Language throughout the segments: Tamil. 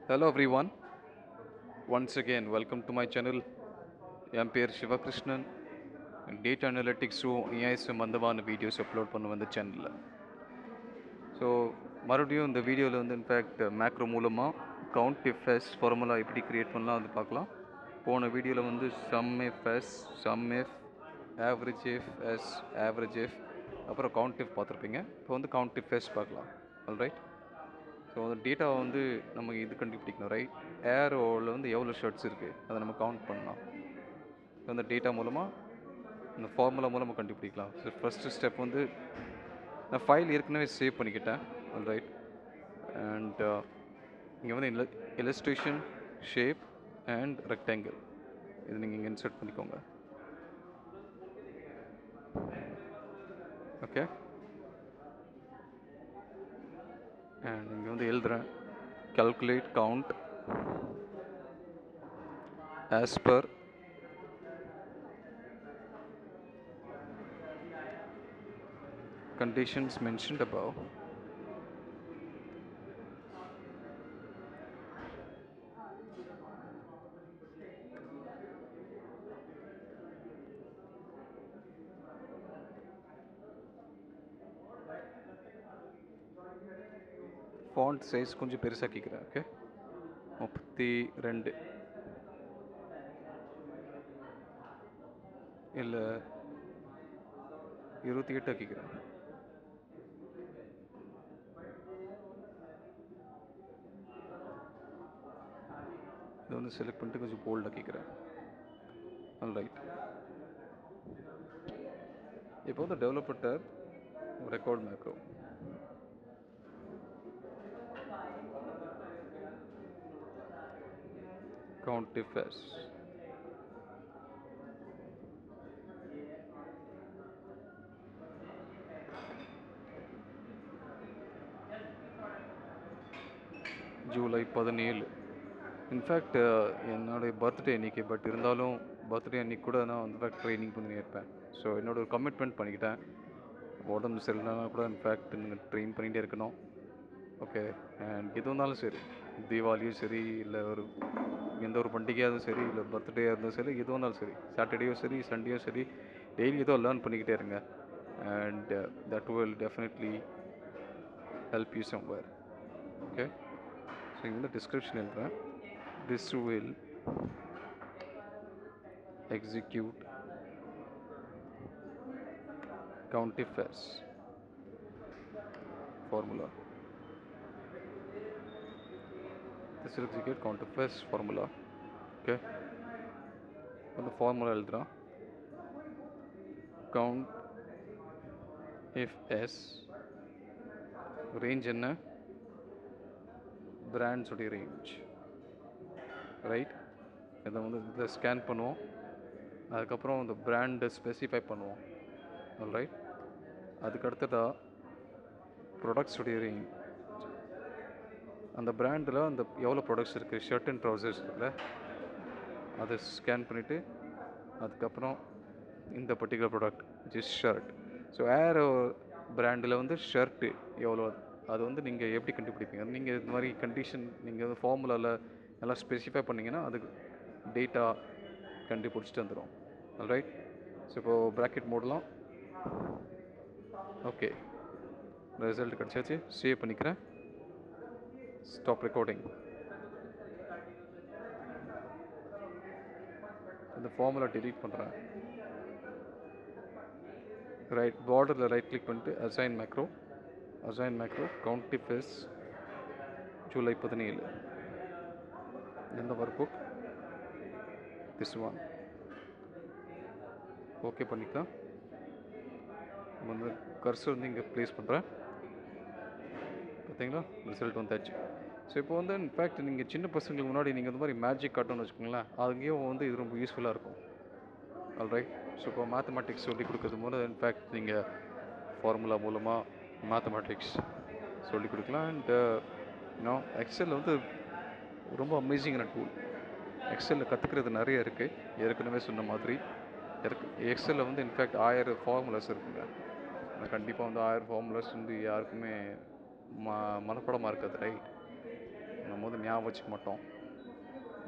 Hello everyone, once again welcome to my channel. என் பேர் சிவகிருஷ்ணன். டேட்டா அனலிட்டிக்ஸும் ஏஐ சம்மந்தமான வீடியோஸ் அப்லோட் பண்ண வந்த சேனலில். ஸோ மறுபடியும் இந்த வீடியோவில் வந்து இன்ஃபேக்ட் மேக்ரோ மூலமாக கவுண்ட் இஃப் எஸ் ஃபார்முலா எப்படி க்ரியேட் பண்ணலாம் அது பார்க்கலாம். போன வீடியோவில் வந்து sum if S, sum if, average if S, average if, அப்புறம் கவுண்ட் இஃப் பார்த்துருப்பீங்க. இப்போ வந்து கவுண்ட் இஃப் எஸ் பார்க்கலாம். ஆல்ரைட். ஸோ அந்த டேட்டாவை வந்து நம்ம இது கண்டுபிடிக்கணும், ரைட்? ஏரோவில் வந்து எவ்வளோ ஷர்ட்ஸ் இருக்குது அதை நம்ம கவுண்ட் பண்ணலாம். அந்த டேட்டா மூலமாக இந்த ஃபார்முலா மூலமாக கண்டுபிடிக்கலாம். ஸோ ஃபஸ்ட்டு ஸ்டெப் வந்து நான் ஃபைல் ஏற்கனவே சேவ் பண்ணிக்கிட்டேன். ஆல்ரைட். அண்ட் இங்கே வந்து இல்லஸ்ட்ரேஷன், ஷேப் அண்ட் ரெக்டாங்கிள் இது நீங்கள் இங்கே இன்சர்ட் பண்ணிக்கோங்க. ஓகே. அண்ட் இங்கே வந்து எழுதுகிறேன், calculate count as per conditions mentioned above. Font size கொஞ்சம் பெருசாக்கிக்கிறேன். ஓகே, 32 இல்லை 28 ஆக்கிக்கிறேன். இதை வந்து செலக்ட் பண்ணிட்டு கொஞ்சம் போல்ட் ஆக்கிக்கிறேன். ஆல்ரைட். இப்போ வந்து developer tab, record macro. Count if as July 17. In fact என்னுடைய பர்த்டே அன்றைக்கி, பட் இருந்தாலும் பர்த்டே அன்றைக்கி கூட நான் இன்ஃபேக்ட் ட்ரைனிங் பண்ணி இருப்பேன். ஸோ என்னோட ஒரு கமிட்மெண்ட் பண்ணிக்கிட்டேன். உடம்பு சரியில்லைனா கூட இன்ஃபேக்ட் நீங்கள் ட்ரெயின் பண்ணிகிட்டே இருக்கணும். ஓகே. அண்ட் எது வந்தாலும் சரி, தீபாவளியும் சரி, இல்லை ஒரு எந்த ஒரு பண்டிகையாகவும் சரி, இல்லை பர்த்டேயாக இருந்தாலும் சரி, எது வந்தாலும் சரி, சாட்டர்டேயும் சரி, சண்டேயும் சரி, டெய்லி ஏதோ லேர்ன் பண்ணிக்கிட்டே இருங்க. And that will definitely help you somewhere. Okay. So இங்கே வந்து டிஸ்கிரிப்ஷன் எழுதுகிறேன். This will execute count if as formula. This will execute count if as formula. Okay. அந்த ஃபார்முலா எழுதுகிறோம். count if s ரேஞ்ச் என்ன? பிராண்ட்ஸ் உடைய ரேஞ்ச், ரைட்? இதை வந்து இதில் ஸ்கேன் பண்ணுவோம். அதுக்கப்புறம் இந்த பிராண்டை ஸ்பெசிஃபை பண்ணுவோம். ஆல்ரைட். அதுக்கடுத்ததாக ப்ராடக்ட்ஸ் உடைய ரேஞ்ச், அந்த பிராண்டில் அந்த எவ்வளோ ப்ராடக்ட்ஸ் இருக்குது, ஷர்ட் அண்ட் ட்ரௌசர்ஸ் இருக்குல்ல, அதை ஸ்கேன் பண்ணிவிட்டு அதுக்கப்புறம் இந்த particular product just shirt. So air பிராண்டில் வந்து ஷர்ட்டு எவ்வளோ, அது வந்து நீங்கள் எப்படி கண்டுபிடிப்பீங்க? நீங்கள் இது மாதிரி கண்டிஷன் நீங்கள் வந்து ஃபார்முலாவில் எல்லாம் ஸ்பெசிஃபை பண்ணிங்கன்னா அதுக்கு டேட்டா கண்டுபிடிச்சிட்டு வந்துடும். ஆல்ரைட். ஸோ இப்போது ப்ராக்கெட் மூடலாம். ஓகே, ரிசல்ட் கிடச்சாச்சு. சேவ் பண்ணிக்கிறேன். Stop recording. இந்த ஃபார்முலா டெலீட் பண்ணுறேன். ரைட், பார்டரில் ரைட் கிளிக் பண்ணிட்டு assign macro, assign macro count if S July 17. இந்த workbook this one. Okay பண்ணிக்கலாம். வந்து கர்சர் வந்து இங்கே ப்ளேஸ் பண்ணுறேன். பார்த்தீங்களா, ரிசல்ட் வந்தாச்சு. ஸோ இப்போ வந்து இன்ஃபேக்ட் நீங்கள் சின்ன பசங்களுக்கு முன்னாடி நீங்கள் இந்த மாதிரி மேஜிக் காட்டணும்னு வச்சுக்கோங்களேன், அங்கேயும் வந்து இது ரொம்ப யூஸ்ஃபுல்லாக இருக்கும். ஆல்ரைட். ஸோ இப்போ மேத்தமெட்டிக்ஸ் சொல்லி கொடுக்குறது மூலம் இன்ஃபேக்ட் நீங்கள் ஃபார்முலா மூலமாக மேத்தமெட்டிக்ஸ் சொல்லிக் கொடுக்கலாம். அண்ட் இன்னும் எக்ஸல் வந்து ரொம்ப அமேசிங்கான டூல். எக்ஸலில் கற்றுக்கிறது நிறைய இருக்குது. ஏற்கனவே சொன்ன மாதிரி எக்ஸலில் வந்து இன்ஃபேக்ட் 1000 ஃபார்முலாஸ் இருக்குங்க. கண்டிப்பாக வந்து 1000 ஃபார்முலாஸ் வந்து யாருக்குமே மனப்படமாக இருக்காது, ரைட்? போது ஞாபகம் வச்சுக்க மாட்டோம்.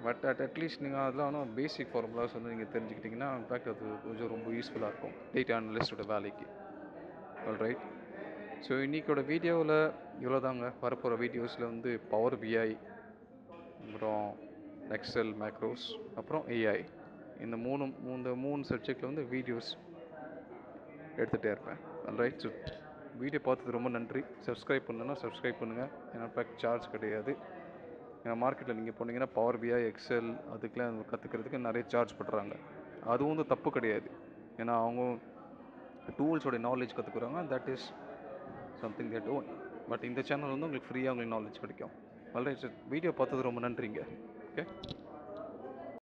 பட் அட்லீஸ்ட் நீங்கள் அதெல்லாம் பேசிக் ஃபார்முலாஸ் வந்து நீங்கள் தெரிஞ்சுக்கிட்டிங்கன்னா இன்ஃபேக்ட் அது கொஞ்சம் ரொம்ப யூஸ்ஃபுல்லாக இருக்கும் டேட்டா அனலிஸ்டோட வேலைக்கு. ஆல்ரைட். ஸோ இன்றைக்கோட வீடியோவில் இவ்வளோ தாங்க. வரப்போகிற வீடியோஸில் வந்து பவர் பிஐ, அப்புறம் எக்ஸல் மேக்ரோஸ், அப்புறம் ஏஐ, இந்த மூணு சப்ஜெக்டில் வந்து வீடியோஸ் எடுத்துகிட்டே இருப்பேன். ஆல்ரைட். ஸோ வீடியோ பார்த்தது ரொம்ப நன்றி. சப்ஸ்கிரைப் பண்ணலன்னா சப்ஸ்கிரைப் பண்ணுங்கள். ஏன்னா இன்ஃபேக்ட் சார்ஜ் கிடையாது. ஏன்னா மார்க்கெட்டில் நீங்கள் போனீங்கன்னா பவர் பிஐ, எக்ஸல் அதுக்கெலாம் கற்றுக்கிறதுக்கு நிறைய சார்ஜ் பண்ணுறாங்க. அதுவும் வந்து தப்பு கிடையாது. ஏன்னா அவங்க டூல்ஸோட நாலேஜ் கற்றுக்குறாங்க. That is something that own. But இந்த சேனல் வந்து உங்களுக்கு ஃப்ரீயாக உங்களுக்கு நாலேஜ் கிடைக்கும். ஆல்ரைட். வீடியோ பார்த்தது ரொம்ப நன்றிங்க. ஓகே.